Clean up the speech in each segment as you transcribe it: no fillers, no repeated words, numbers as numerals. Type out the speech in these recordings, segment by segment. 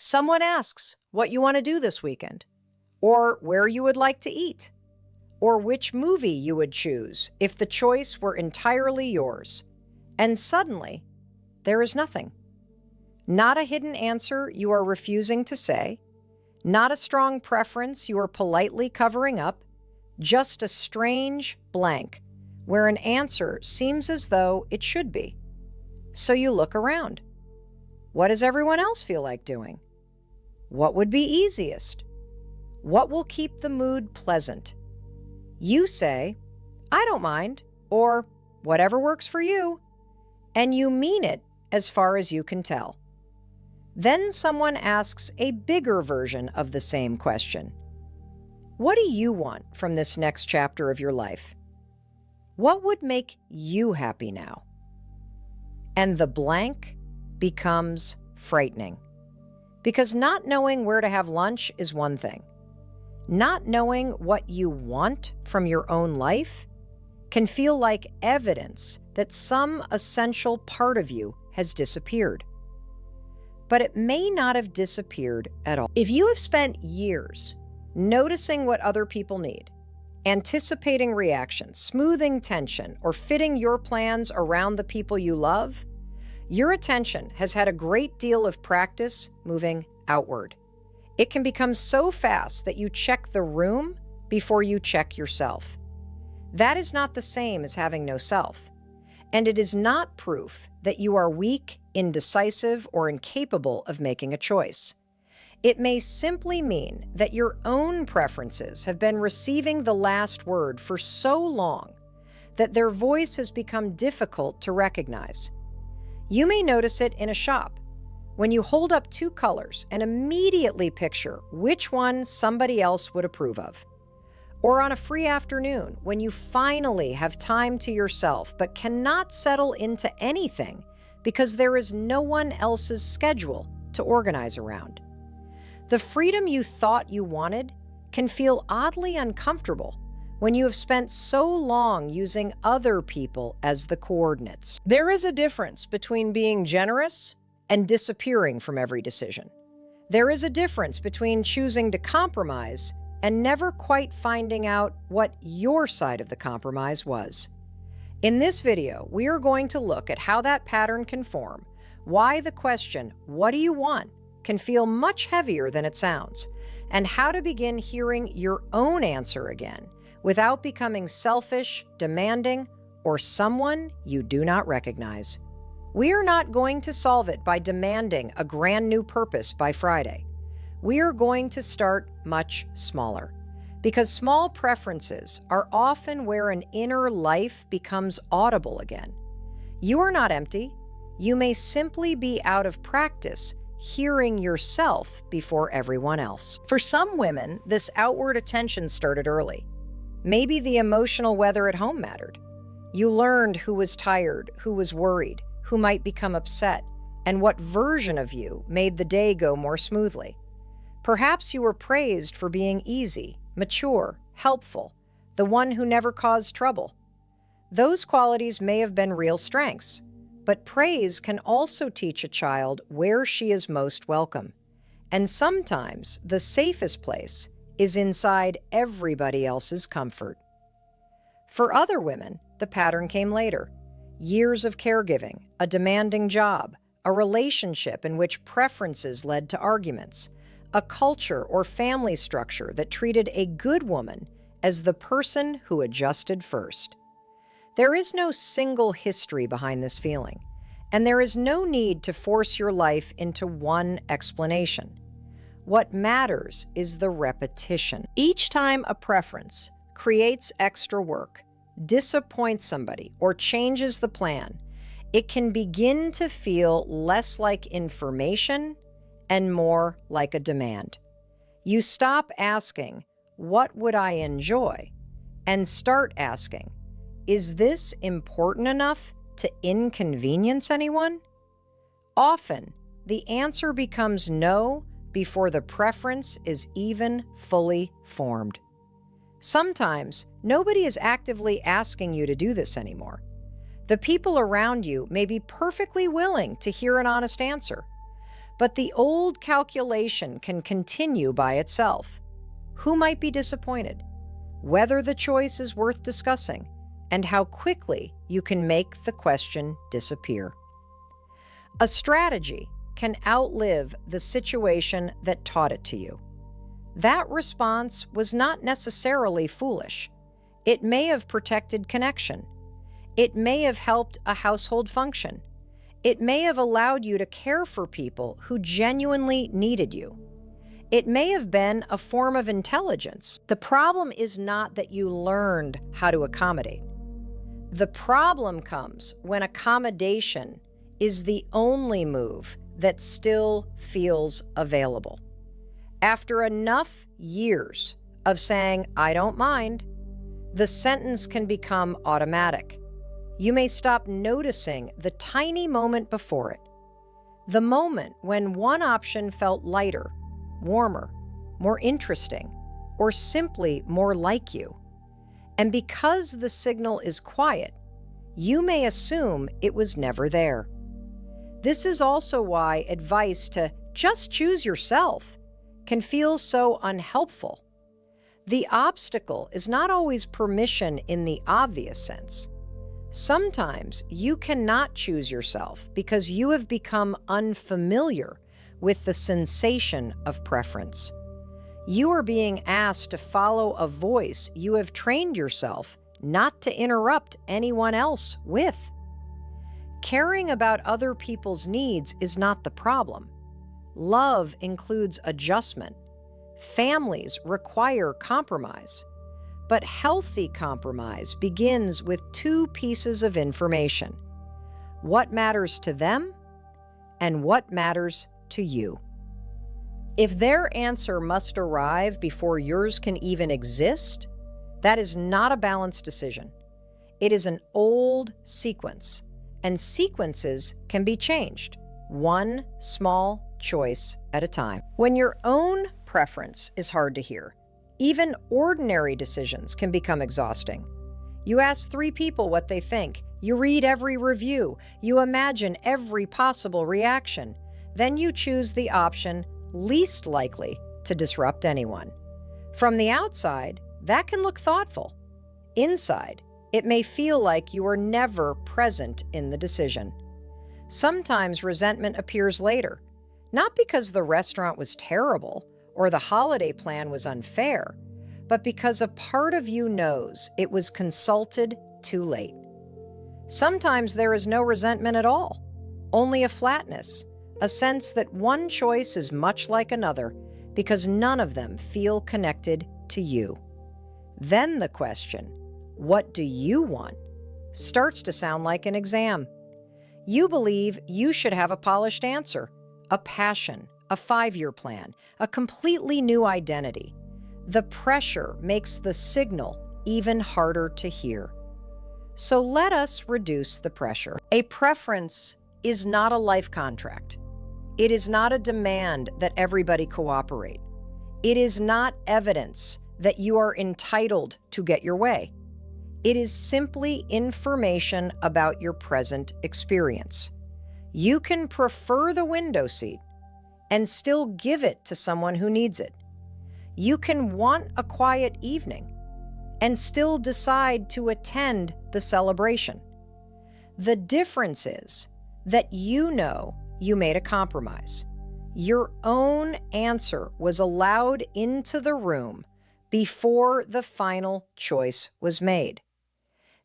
Someone asks what you want to do this weekend, or where you would like to eat, or which movie you would choose if the choice were entirely yours. And suddenly, there is nothing. Not a hidden answer you are refusing to say, not a strong preference you are politely covering up, just a strange blank where an answer seems as though it should be. So you look around. What does everyone else feel like doing? What would be easiest? What will keep the mood pleasant? You say, I don't mind, or whatever works for you. And you mean it as far as you can tell. Then someone asks a bigger version of the same question. What do you want from this next chapter of your life? What would make you happy now? And the blank becomes frightening. Because not knowing where to have lunch is one thing. Not knowing what you want from your own life can feel like evidence that some essential part of you has disappeared. But it may not have disappeared at all. If you have spent years noticing what other people need, anticipating reactions, smoothing tension, or fitting your plans around the people you love, your attention has had a great deal of practice moving outward. It can become so fast that you check the room before you check yourself. That is not the same as having no self, and it is not proof that you are weak, indecisive, or incapable of making a choice. It may simply mean that your own preferences have been receiving the last word for so long that their voice has become difficult to recognize. You may notice it in a shop when you hold up two colors and immediately picture which one somebody else would approve of. Or on a free afternoon when you finally have time to yourself but cannot settle into anything because there is no one else's schedule to organize around. The freedom you thought you wanted can feel oddly uncomfortable when you have spent so long using other people as the coordinates. There is a difference between being generous and disappearing from every decision. There is a difference between choosing to compromise and never quite finding out what your side of the compromise was. In this video, we are going to look at how that pattern can form, why the question, what do you want, can feel much heavier than it sounds, and how to begin hearing your own answer again without becoming selfish, demanding, or someone you do not recognize. We are not going to solve it by demanding a brand new purpose by Friday. We are going to start much smaller, because small preferences are often where an inner life becomes audible again. You are not empty. You may simply be out of practice hearing yourself before everyone else. For some women, this outward attention started early. Maybe the emotional weather at home mattered. You learned who was tired, who was worried, who might become upset, and what version of you made the day go more smoothly. Perhaps you were praised for being easy, mature, helpful, the one who never caused trouble. Those qualities may have been real strengths, but praise can also teach a child where she is most welcome. And sometimes the safest place is inside everybody else's comfort. For other women, the pattern came later. Years of caregiving, a demanding job, a relationship in which preferences led to arguments, a culture or family structure that treated a good woman as the person who adjusted first. There is no single history behind this feeling, and there is no need to force your life into one explanation. What matters is the repetition. Each time a preference creates extra work, disappoints somebody, or changes the plan, it can begin to feel less like information and more like a demand. You stop asking, what would I enjoy? And start asking, is this important enough to inconvenience anyone? Often, the answer becomes no before the preference is even fully formed. Sometimes, nobody is actively asking you to do this anymore. The people around you may be perfectly willing to hear an honest answer, But the old calculation can continue by itself. Who might be disappointed? Whether the choice is worth discussing, and how quickly you can make the question disappear. A strategy can outlive the situation that taught it to you. That response was not necessarily foolish. It may have protected connection. It may have helped a household function. It may have allowed you to care for people who genuinely needed you. It may have been a form of intelligence. The problem is not that you learned how to accommodate. The problem comes when accommodation is the only move that still feels available. After enough years of saying, "I don't mind," the sentence can become automatic. You may stop noticing the tiny moment before it, the moment when one option felt lighter, warmer, more interesting, or simply more like you. And because the signal is quiet, you may assume it was never there. This is also why advice to just choose yourself can feel so unhelpful. The obstacle is not always permission in the obvious sense. Sometimes you cannot choose yourself because you have become unfamiliar with the sensation of preference. You are being asked to follow a voice you have trained yourself not to interrupt anyone else with. Caring about other people's needs is not the problem. Love includes adjustment. Families require compromise. But healthy compromise begins with two pieces of information: what matters to them and what matters to you. If their answer must arrive before yours can even exist, that is not a balanced decision. It is an old sequence, and sequences can be changed, one small choice at a time. When your own preference is hard to hear, even ordinary decisions can become exhausting. You ask 3 people what they think. You read every review. You imagine every possible reaction. Then you choose the option least likely to disrupt anyone. From the outside, that can look thoughtful. Inside, it may feel like you are never present in the decision. Sometimes resentment appears later, not because the restaurant was terrible or the holiday plan was unfair, but because a part of you knows it was consulted too late. Sometimes there is no resentment at all, only a flatness, a sense that one choice is much like another because none of them feel connected to you. Then the question, "What do you want?" starts to sound like an exam. You believe you should have a polished answer, a passion, a 5-year plan, a completely new identity. The pressure makes the signal even harder to hear. So let us reduce the pressure. A preference is not a life contract. It is not a demand that everybody cooperate. It is not evidence that you are entitled to get your way. It is simply information about your present experience. You can prefer the window seat and still give it to someone who needs it. You can want a quiet evening and still decide to attend the celebration. The difference is that you know you made a compromise. Your own answer was allowed into the room before the final choice was made.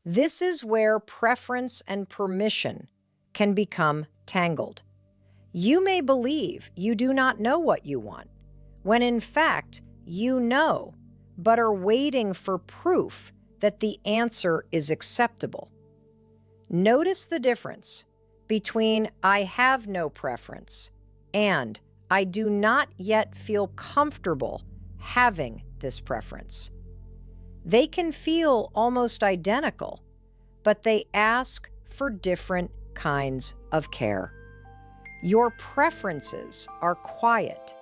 This is where preference and permission can become tangled. You may believe you do not know what you want, when in fact you know, but are waiting for proof that the answer is acceptable. Notice the difference between "I have no preference" and "I do not yet feel comfortable having this preference." They can feel almost identical, but they ask for different kinds of care. Your preferences are quiet,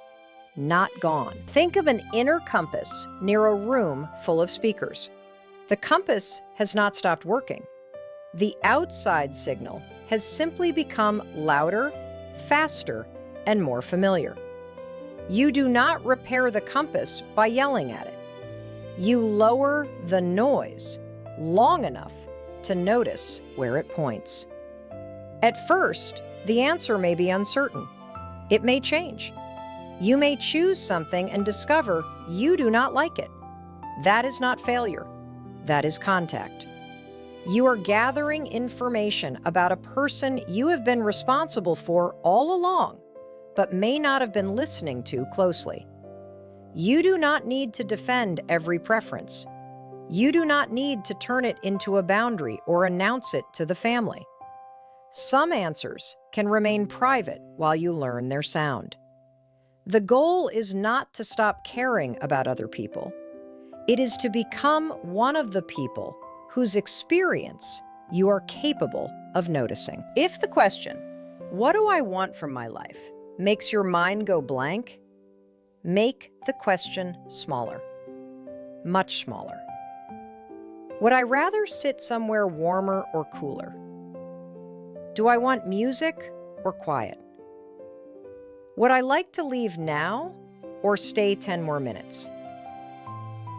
not gone. Think of an inner compass near a room full of speakers. The compass has not stopped working. The outside signal has simply become louder, faster, and more familiar. You do not repair the compass by yelling at it. You lower the noise long enough to notice where it points. At first, the answer may be uncertain. It may change. You may choose something and discover you do not like it. That is not failure. That is contact. You are gathering information about a person you have been responsible for all along, but may not have been listening to closely. You do not need to defend every preference. You do not need to turn it into a boundary or announce it to the family. Some answers can remain private while you learn their sound. The goal is not to stop caring about other people. It is to become one of the people whose experience you are capable of noticing. If the question, "What do I want from my life?" makes your mind go blank, make the question smaller, much smaller. Would I rather sit somewhere warmer or cooler? Do I want music or quiet? Would I like to leave now or stay 10 more minutes?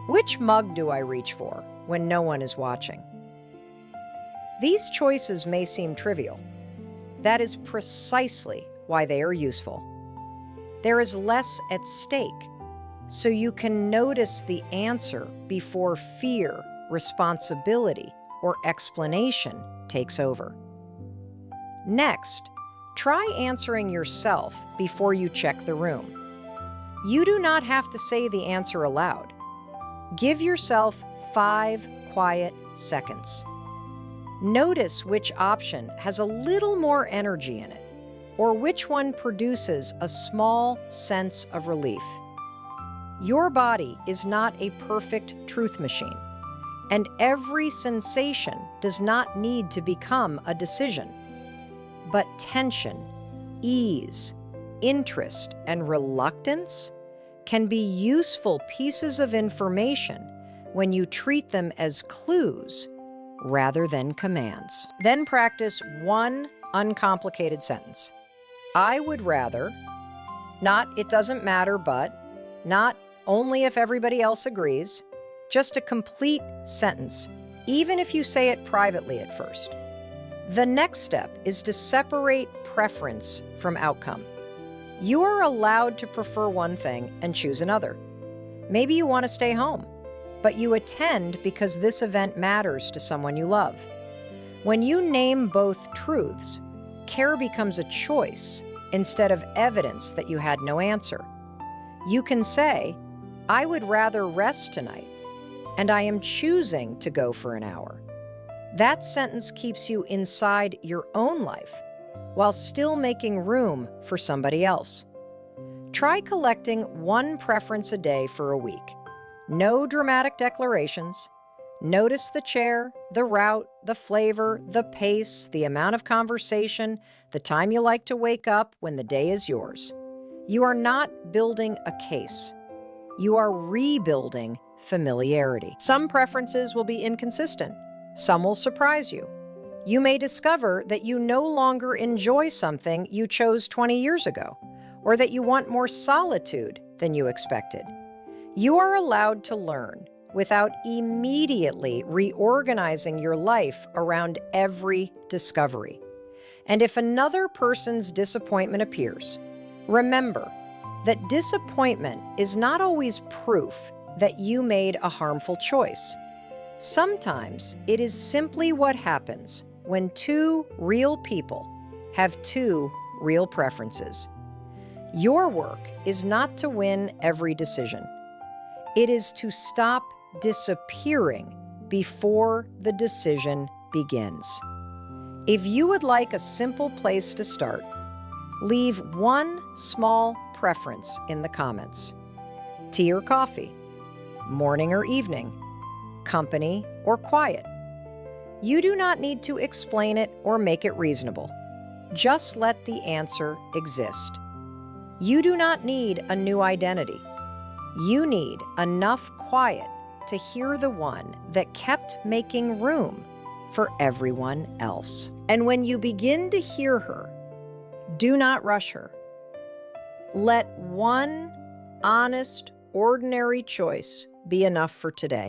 Which mug do I reach for when no one is watching? These choices may seem trivial. That is precisely why they are useful. There is less at stake, so you can notice the answer before fear, responsibility, or explanation takes over. Next, try answering yourself before you check the room. You do not have to say the answer aloud. Give yourself 5 quiet seconds. Notice which option has a little more energy in it, or which one produces a small sense of relief. Your body is not a perfect truth machine, and every sensation does not need to become a decision. But tension, ease, interest, and reluctance can be useful pieces of information when you treat them as clues rather than commands. Then practice one uncomplicated sentence. I would rather, not it doesn't matter, but, not only if everybody else agrees, just a complete sentence, even if you say it privately at first. The next step is to separate preference from outcome. You are allowed to prefer one thing and choose another. Maybe you want to stay home, but you attend because this event matters to someone you love. When you name both truths, care becomes a choice instead of evidence that you had no answer. You can say, I would rather rest tonight, and I am choosing to go for an hour. That sentence keeps you inside your own life while still making room for somebody else. Try collecting one preference a day for a week. No dramatic declarations. Notice the chair, the route, the flavor, the pace, the amount of conversation, the time you like to wake up when the day is yours. You are not building a case. You are rebuilding familiarity. Some preferences will be inconsistent. Some will surprise you. You may discover that you no longer enjoy something you chose 20 years ago, or that you want more solitude than you expected. You are allowed to learn without immediately reorganizing your life around every discovery. And if another person's disappointment appears, remember that disappointment is not always proof that you made a harmful choice. Sometimes it is simply what happens when two real people have two real preferences. Your work is not to win every decision. It is to stop disappearing before the decision begins. If you would like a simple place to start, leave one small preference in the comments. Tea or coffee, morning or evening, company or quiet. You do not need to explain it or make it reasonable. Just let the answer exist. You do not need a new identity. You need enough quiet to hear the one that kept making room for everyone else. And when you begin to hear her, do not rush her. Let one honest, ordinary choice be enough for today.